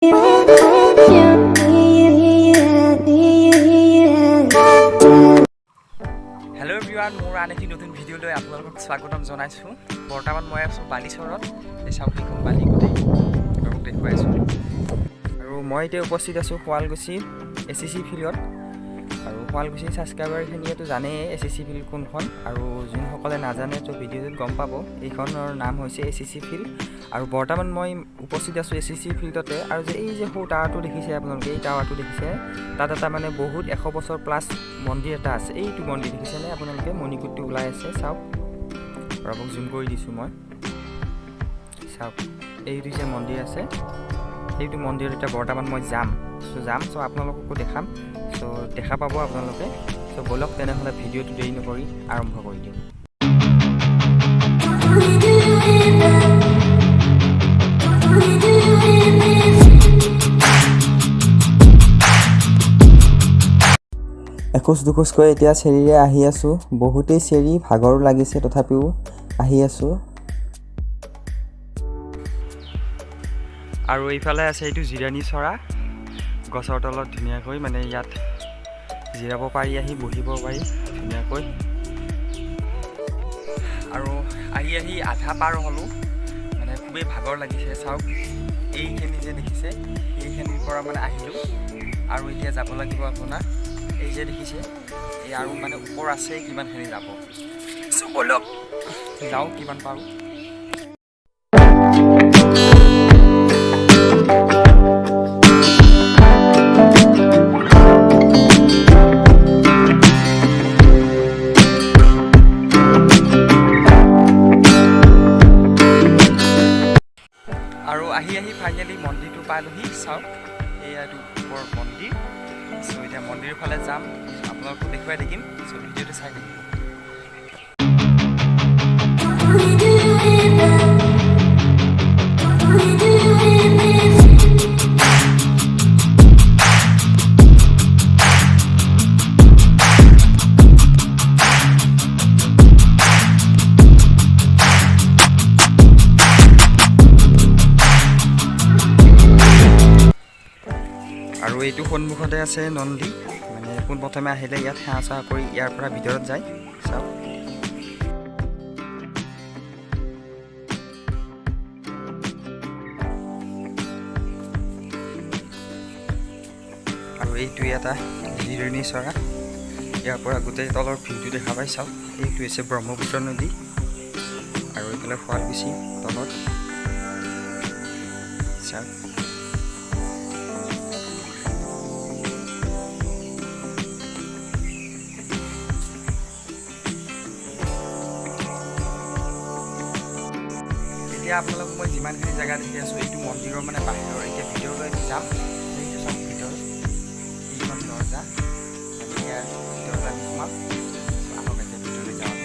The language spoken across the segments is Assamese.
Hello everyone, মোৰ আন এটি নতুন ভিডিঅ'লৈ আপোনালোকক স্বাগতম জনাইছোঁ। বৰ্তমান মই আছোঁ বালিচৰত। এই চাউকিখন বালি গোটেই আপোনালোকক দেখুৱাইছোঁ। আৰু মই এতিয়া উপস্থিত আছোঁ শুৱালকুছি ACC ফিল্ডত। আৰু শুৱালকুছি ছাবস্ক্ৰাইবাৰখিনিয়েতো জানেই ACC ফিল্ড কোনখন, আৰু যোনসকলে নাজানে তো ভিডিঅ'টোত গম পাব। এইখনৰ নাম হৈছে ACC ফিল্ড। আৰু বৰ্তমান মই উপস্থিত আছোঁ ACC ফিল্ডতে। আৰু যে এই যে সৰু টাৱাৰটো দেখিছে আপোনালোকে, এই টাৱাৰটো দেখিছে, তাত এটা মানে বহুত 100 বছৰ প্লাছ মন্দিৰ এটা আছে। এইটো মন্দিৰ দেখিছেনে আপোনালোকে, মণিকুটটো ওলাই আছে, চাওক। আৰু আপোনাক জুম কৰি দিছোঁ মই, চাওক। এইটো যে মন্দিৰ আছে, সেইটো মন্দিৰত এতিয়া বৰ্তমান মই যাম। চ' আপোনালোককো দেখাম। চ' দেখা পাব আপোনালোকে। চ' ব'লক তেনেহ'লে ভিডিঅ'টো দেৰি নকৰি আৰম্ভ কৰি দিওঁ। এখোজ দুখোজকৈ এতিয়া চেৰিৰে আহি আছোঁ। বহুতেই চেৰি, ভাগৰো লাগিছে, তথাপিও আহি আছোঁ। আৰু এইফালে আছে এইটো জিৰণি চৰা, গছৰ তলত ধুনীয়াকৈ মানে ইয়াত জিৰাব পাৰি, আহি বহিব পাৰি ধুনীয়াকৈ। আৰু আহি আধা পাৰ হ'লোঁ, মানে খুবেই ভাগৰ লাগিছে। চাওক, এইখিনি যে দেখিছে, এইখিনিৰ পৰা মানে আহিলোঁ। আৰু এতিয়া যাব লাগিব আপোনাৰ এই যে দেখিছে, এই আৰু মানে ওপৰ আছে, কিমানখিনি যাব। চ' ব'লক যাওঁ, কিমান পাৰোঁ। আৰু আহি ফাইনেলি মন্দিৰটো পালোহি। চাওক, এইটো ওপৰ মন্দিৰ। চ' এতিয়া মন্দিৰৰ ফালে যাম, আপোনালোকো দেখুৱাই থাকিম। চ' ভিডিঅ'টো চাই থাকিব। আৰু এইটো সন্মুখতে আছে নন্দী, মানে পোনপ্ৰথমে আহিলে ইয়াত সেৱা চেৱা কৰি ইয়াৰ পৰা ভিতৰত যায়। চাওক, আৰু এইটো এটা জিৰণি চৰা, ইয়াৰ পৰা গোটেই তলৰ ভিউটো দেখা পাই। চাওক, এইটো হৈছে ব্ৰহ্মপুত্ৰ নদী, আৰু এইফালে শুৱালকুছি তলত। চাওক, এতিয়া আপোনালোকক মই যিমানখিনি জেগা দেখি আছোঁ, এইটো মন্দিৰৰ মানে বাহিৰৰ এতিয়া ভিতৰলৈ আমি যাম। এইটো চাওক, ভিতৰত এইখন দৰ্জা, ইয়াৰ ভিতৰত আমি সোমাম। আহক এতিয়া ভিতৰলৈ যাওঁ।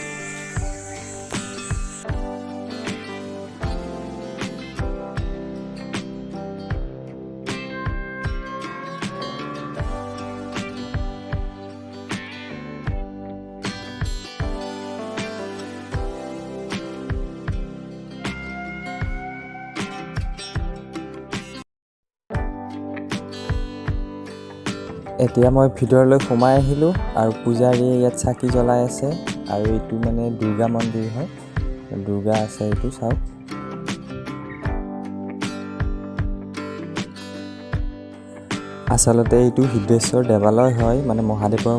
এতিয়া মই ভিতৰলৈ সোমাই আহিলোঁ, আৰু পূজাৰীয়ে ইয়াত চাকি জ্বলাই আছে। আৰু এইটো মানে দুৰ্গা মন্দিৰ হয়, দুৰ্গা আছে এইটো। চাওক, আচলতে এইটো সিদ্ধেশ্বৰ দেৱালয় হয়, মানে মহাদেৱৰ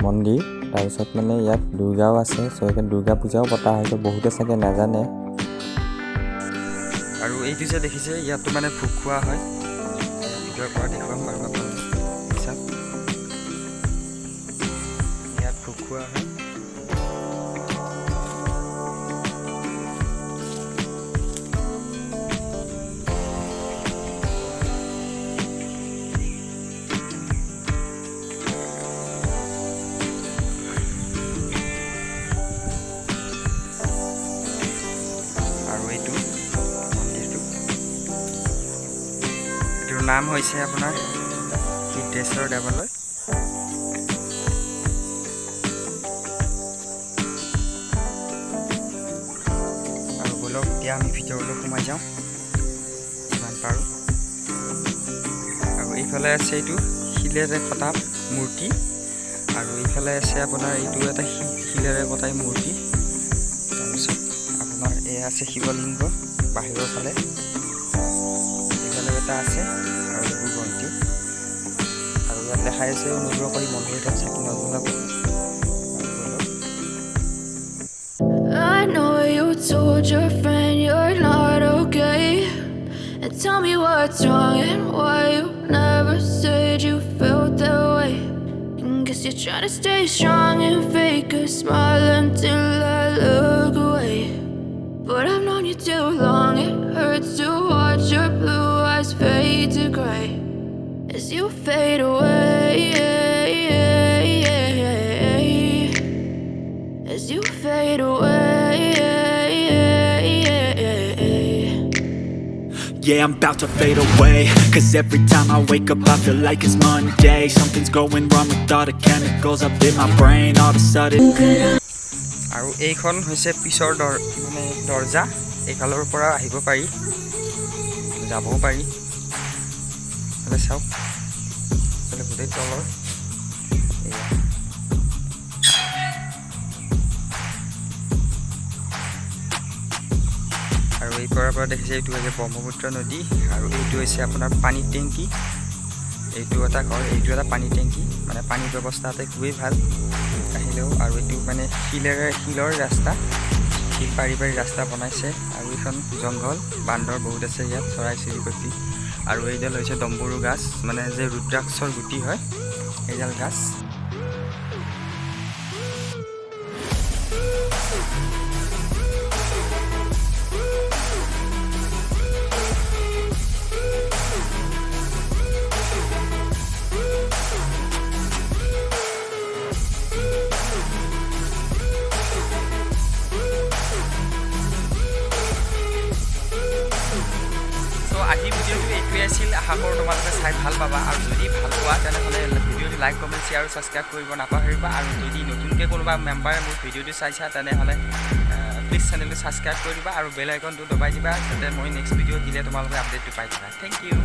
মন্দিৰ। তাৰপিছত মানে ইয়াত দুৰ্গাও আছে, চ' সেইকাৰণে দুৰ্গা পূজাও পতা হয়। বহুতে চাগে নাজানে। আৰু এইটো যে দেখিছে, ইয়াতো মানে ভোগ খোৱা হয়। ভিতৰৰ পৰা দেখুৱাম বাৰু আপোনালোকক। ইয়াত ভোগ খোৱা হয়। আৰু এইটো মন্দিৰটো, এইটোৰ নাম হৈছে আপোনাৰ সিদ্ধেশ্বৰ দেৱালয়। আৰু ব'লক এতিয়া আমি ভিতৰলৈ সোমাই যাওঁ যিমান পাৰোঁ। ইফালে আছে এইটো শিলেৰে কটা মূৰ্তি আৰু ইফালে আছে আপোনাৰ এইটো এটা শিলেৰে কটাই মূৰ্তি তাৰপিছত আপোনাৰ এয়া আছে শিৱলিংগ বাহিৰৰ ফালে ইফালে এটা আছে আৰু এইবোৰ গন্তি আৰু ইয়াত দেখাই আছে অনুগ্ৰহ কৰি মন্দিৰ এটা চাকি নজ্বলাব I know you told your friend you're not okay, and tell me what's wrong and why you never said you felt that way. And guess you're trying to stay strong and fake a smile until I look away. But I've known you too long, it hurts to watch your blue eyes fade to gray as you fade away, as you fade away. Yeah, I'm about to fade away, cause every time I wake up I feel like it's Monday. Something's going wrong with all the chemicals up in my brain. All of a sudden আৰু এইখন হৈছে পিছৰ মানে দৰ্জা এইফালৰ পৰা আহিব পাৰি যাবও পাৰি মানে চাওক মানে গোটেই তলৰ আৰু এই পৰা দেখিছে এইটো হৈছে ব্ৰহ্মপুত্ৰ নদী আৰু এইটো হৈছে আপোনাৰ পানী টেংকি এইটো এটা ঘৰ এইটো এটা পানী টেংকি মানে পানী ব্যৱস্থাতে খুবেই ভাল আহিলেও আৰু এইটো মানে শিলৰ ৰাস্তা শিল পাৰি ৰাস্তা বনাইছে আৰু এইখন জংঘল বান্দৰ বহুত আছে ইয়াত চৰাই চিৰিকটি আৰু এইডাল হৈছে দম্বৰু গাছ মানে যে ৰুদ্ৰাক্ষৰ গুটি হয় এইডাল গাছ আজি ভিডিঅ'টো এইটোৱে আছিল আশা কৰোঁ তোমালোকে চাই ভাল পাবা আৰু যদি ভাল পোৱা তেনেহ'লে ভিডিঅ'টো লাইক কমেণ্ট শ্বেয়াৰ আৰু ছাবস্ক্ৰাইব কৰিব নাপাহৰিবা আৰু যদি নতুনকৈ কোনোবা মেম্বাৰে মোৰ ভিডিঅ'টো চাইছা তেনেহ'লে প্লিজ চেনেলটো ছাবস্ক্ৰাইব কৰি দিবা আৰু বেল আইকনটো দবাই দিবা যাতে মই নেক্সট ভিডিঅ' দিলে তোমালোকে আপডেটটো পাই থাকা থেংক ইউ